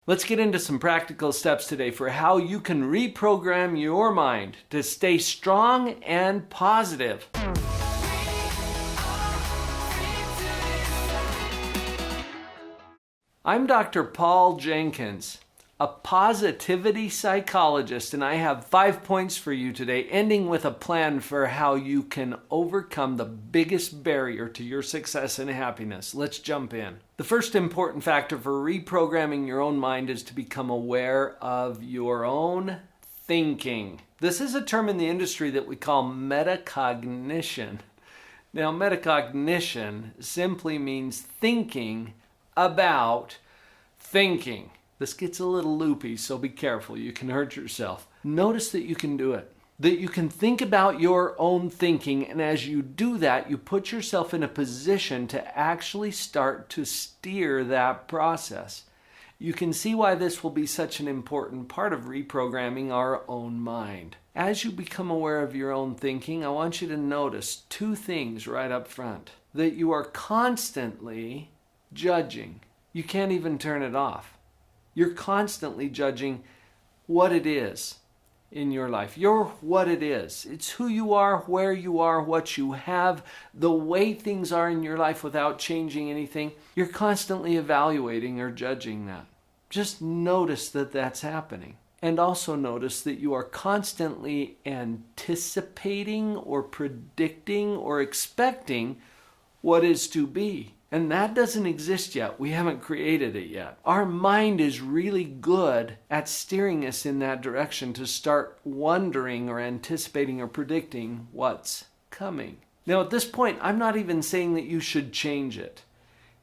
Let's get into some practical steps today for how you can reprogram your mind to stay strong and positive. I'm Dr. Paul Jenkins, a positivity psychologist, and I have 5 points for you today, ending with a plan for how you can overcome the biggest barrier to your success and happiness. Let's jump in. The first important factor for reprogramming your own mind is to become aware of your own thinking. This is a term in the industry that we call metacognition. Now, metacognition simply means thinking about thinking. This gets a little loopy, so be careful. You can hurt yourself. Notice that you can do it, that you can think about your own thinking, and as you do that, you put yourself in a position to actually start to steer that process. You can see why this will be such an important part of reprogramming our own mind. As you become aware of your own thinking, I want you to notice 2 things right up front. That you are constantly judging. You can't even turn it off. You're constantly judging what it is in your life. You're what it is. It's who you are, where you are, what you have, the way things are in your life without changing anything. You're constantly evaluating or judging that. Just notice that that's happening. And also notice that you are constantly anticipating or predicting or expecting what is to be. And that doesn't exist yet. We haven't created it yet. Our mind is really good at steering us in that direction to start wondering or anticipating or predicting what's coming. Now, at this point, I'm not even saying that you should change it.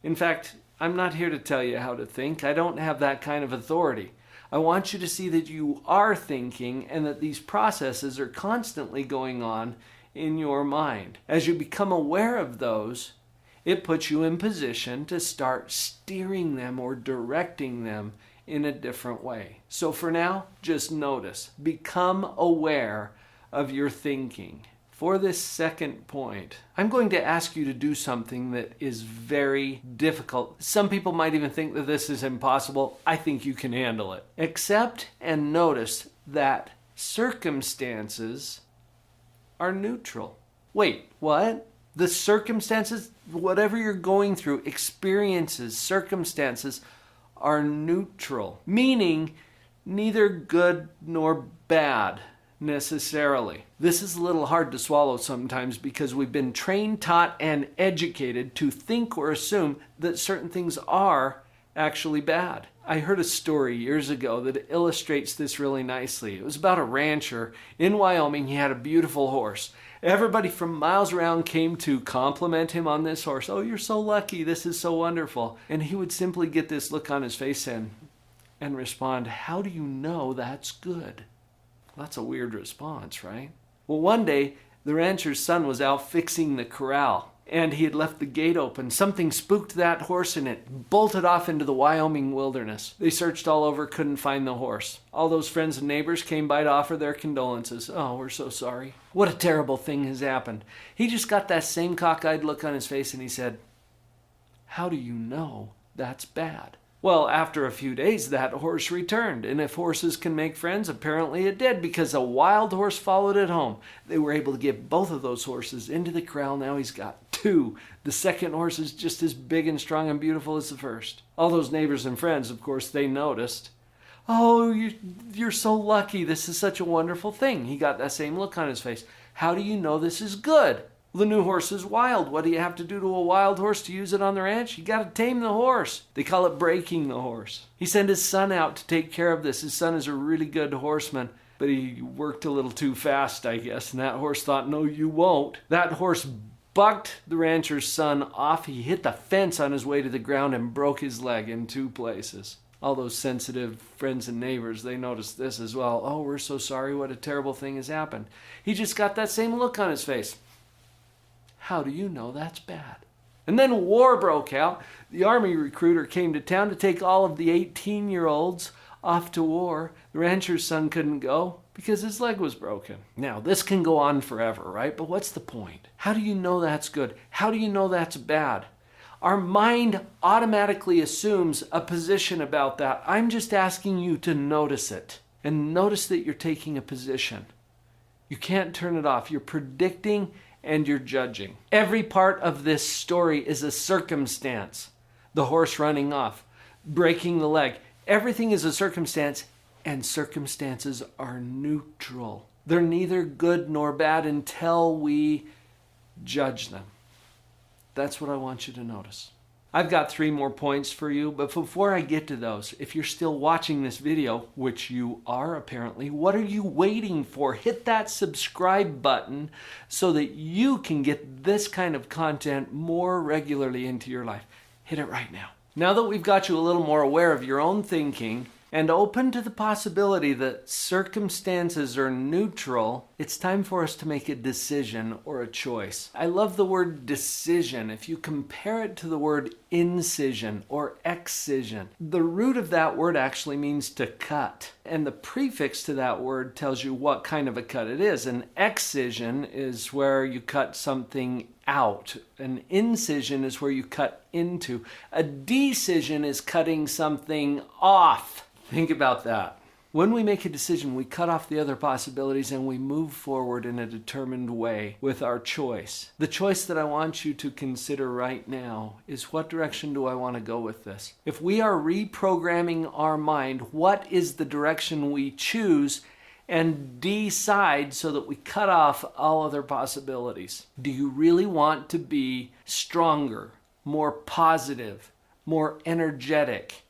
In fact, I'm not here to tell you how to think. I don't have that kind of authority. I want you to see that you are thinking and that these processes are constantly going on in your mind. As you become aware of those, it puts you in position to start steering them or directing them in a different way. So for now, just notice. Become aware of your thinking. For this second point, I'm going to ask you to do something that is very difficult. Some people might even think that this is impossible. I think you can handle it. Accept and notice that circumstances are neutral. Wait, what? The circumstances, whatever you're going through, experiences, circumstances are neutral, meaning neither good nor bad necessarily. This is a little hard to swallow sometimes because we've been trained, taught, and educated to think or assume that certain things are actually bad. I heard a story years ago that illustrates this really nicely. It was about a rancher in Wyoming. He had a beautiful horse. Everybody from miles around came to compliment him on this horse. Oh, you're so lucky. This is so wonderful. And he would simply get this look on his face and respond, how do you know that's good? Well, that's a weird response, right? Well, one day, the rancher's son was out fixing the corral, and he had left the gate open. Something spooked that horse and it bolted off into the Wyoming wilderness. They searched all over, couldn't find the horse. All those friends and neighbors came by to offer their condolences. Oh, we're so sorry. What a terrible thing has happened. He just got that same cockeyed look on his face and he said, how do you know that's bad? Well, after a few days, that horse returned, and if horses can make friends, apparently it did, because a wild horse followed it home. They were able to get both of those horses into the corral. Now he's got 2. The second horse is just as big and strong and beautiful as the first. All those neighbors and friends, of course, they noticed. Oh, you're so lucky. This is such a wonderful thing. He got that same look on his face. How do you know this is good? The new horse is wild. What do you have to do to a wild horse to use it on the ranch? You got to tame the horse. They call it breaking the horse. He sent his son out to take care of this. His son is a really good horseman, but he worked a little too fast, I guess, and that horse thought, no, you won't. That horse bucked the rancher's son off. He hit the fence on his way to the ground and broke his leg in 2 places. All those sensitive friends and neighbors, they noticed this as well. Oh, we're so sorry. What a terrible thing has happened. He just got that same look on his face. How do you know that's bad? And then war broke out. The army recruiter came to town to take all of the 18-year-olds off to war. The rancher's son couldn't go because his leg was broken. Now, this can go on forever, right? But what's the point? How do you know that's good? How do you know that's bad? Our mind automatically assumes a position about that. I'm just asking you to notice it and notice that you're taking a position. You can't turn it off. You're predicting and you're judging. Every part of this story is a circumstance. The horse running off, breaking the leg. Everything is a circumstance, and circumstances are neutral. They're neither good nor bad until we judge them. That's what I want you to notice. I've got 3 more points for you, but before I get to those, if you're still watching this video, which you are apparently, what are you waiting for? Hit that subscribe button so that you can get this kind of content more regularly into your life. Hit it right now. Now that we've got you a little more aware of your own thinking and open to the possibility that circumstances are neutral, it's time for us to make a decision or a choice. I love the word decision. If you compare it to the word incision or excision, the root of that word actually means to cut. And the prefix to that word tells you what kind of a cut it is. An excision is where you cut something out. An incision is where you cut into. A decision is cutting something off. Think about that. When we make a decision, we cut off the other possibilities and we move forward in a determined way with our choice. The choice that I want you to consider right now is, what direction do I want to go with this? If we are reprogramming our mind, what is the direction we choose and decide so that we cut off all other possibilities? Do you really want to be stronger, more positive, more energetic,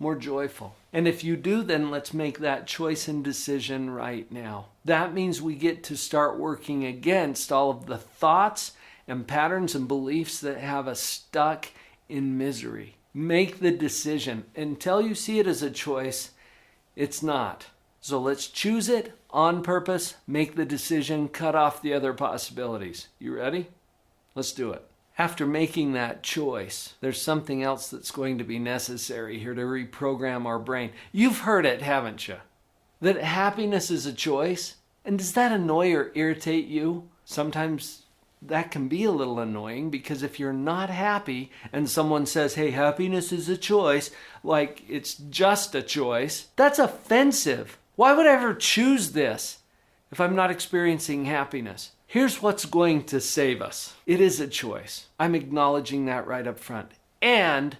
more joyful? And if you do, then let's make that choice and decision right now. That means we get to start working against all of the thoughts and patterns and beliefs that have us stuck in misery. Make the decision. Until you see it as a choice, it's not. So let's choose it on purpose, make the decision, cut off the other possibilities. You ready? Let's do it. After making that choice, there's something else that's going to be necessary here to reprogram our brain. You've heard it, haven't you? That happiness is a choice. And does that annoy or irritate you? Sometimes that can be a little annoying, because if you're not happy and someone says, hey, happiness is a choice, like it's just a choice, that's offensive. Why would I ever choose this if I'm not experiencing happiness? Here's what's going to save us. It is a choice. I'm acknowledging that right up front. And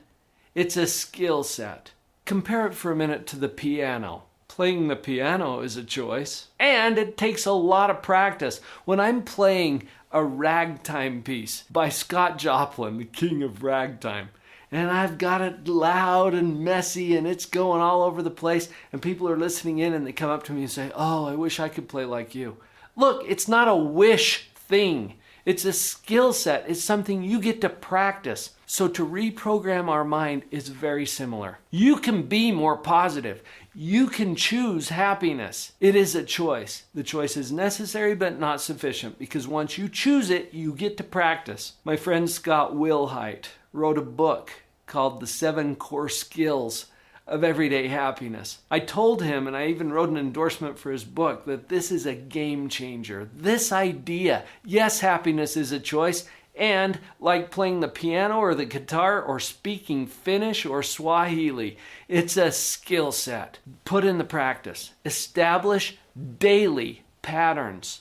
it's a skill set. Compare it for a minute to the piano. Playing the piano is a choice, and it takes a lot of practice. When I'm playing a ragtime piece by Scott Joplin, the king of ragtime, and I've got it loud and messy and it's going all over the place, and people are listening in and they come up to me and say, oh, I wish I could play like you. Look, it's not a wish thing. It's a skill set. It's something you get to practice. So to reprogram our mind is very similar. You can be more positive. You can choose happiness. It is a choice. The choice is necessary but not sufficient, because once you choose it, you get to practice. My friend Scott Wilhite wrote a book called The 7 Core Skills of Everyday Happiness. I told him, and I even wrote an endorsement for his book, that this is a game changer. This idea, yes, happiness is a choice, and like playing the piano or the guitar or speaking Finnish or Swahili, it's a skill set. Put in the practice. Establish daily patterns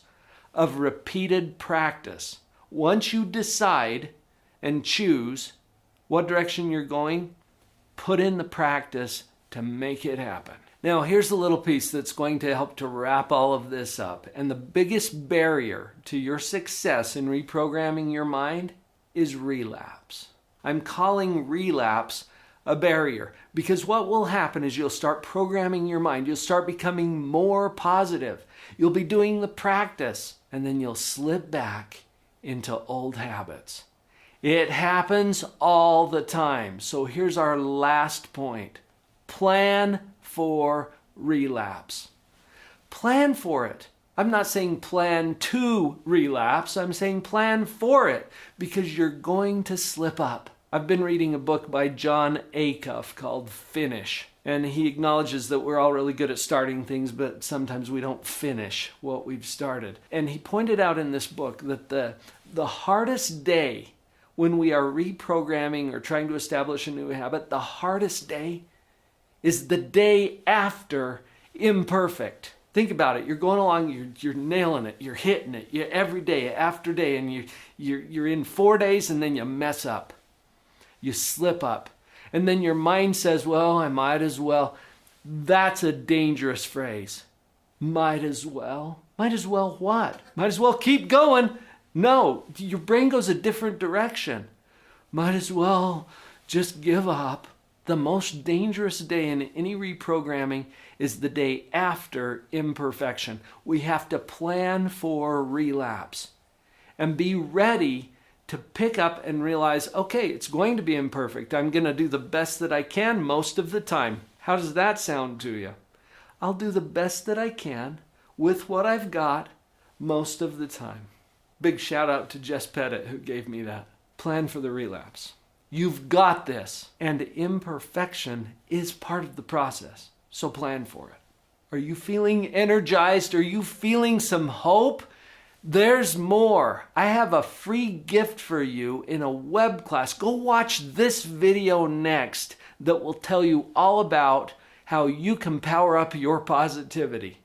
of repeated practice. Once you decide and choose what direction you're going, put in the practice to make it happen. Now, here's a little piece that's going to help to wrap all of this up. And the biggest barrier to your success in reprogramming your mind is relapse. I'm calling relapse a barrier, because what will happen is you'll start programming your mind. You'll start becoming more positive. You'll be doing the practice, and then you'll slip back into old habits. It happens all the time. So here's our last point. Plan for relapse. Plan for it. I'm not saying plan to relapse. I'm saying plan for it, because you're going to slip up. I've been reading a book by Jon Acuff called Finish. And he acknowledges that we're all really good at starting things, but sometimes we don't finish what we've started. And he pointed out in this book that the hardest day when we are reprogramming or trying to establish a new habit, the hardest day is the day after imperfect. Think about it. You're going along, you're nailing it, you're hitting it every day after day, and you're in 4 days and then you mess up. You slip up. And then your mind says, well, I might as well. That's a dangerous phrase. Might as well. Might as well what? Might as well keep going. No, your brain goes a different direction. Might as well just give up. The most dangerous day in any reprogramming is the day after imperfection. We have to plan for relapse and be ready to pick up and realize, okay, it's going to be imperfect. I'm going to do the best that I can most of the time. How does that sound to you? I'll do the best that I can with what I've got most of the time. Big shout out to Jess Pettit who gave me that. Plan for the relapse. You've got this. And imperfection is part of the process. So plan for it. Are you feeling energized? Are you feeling some hope? There's more. I have a free gift for you in a web class. Go watch this video next that will tell you all about how you can power up your positivity.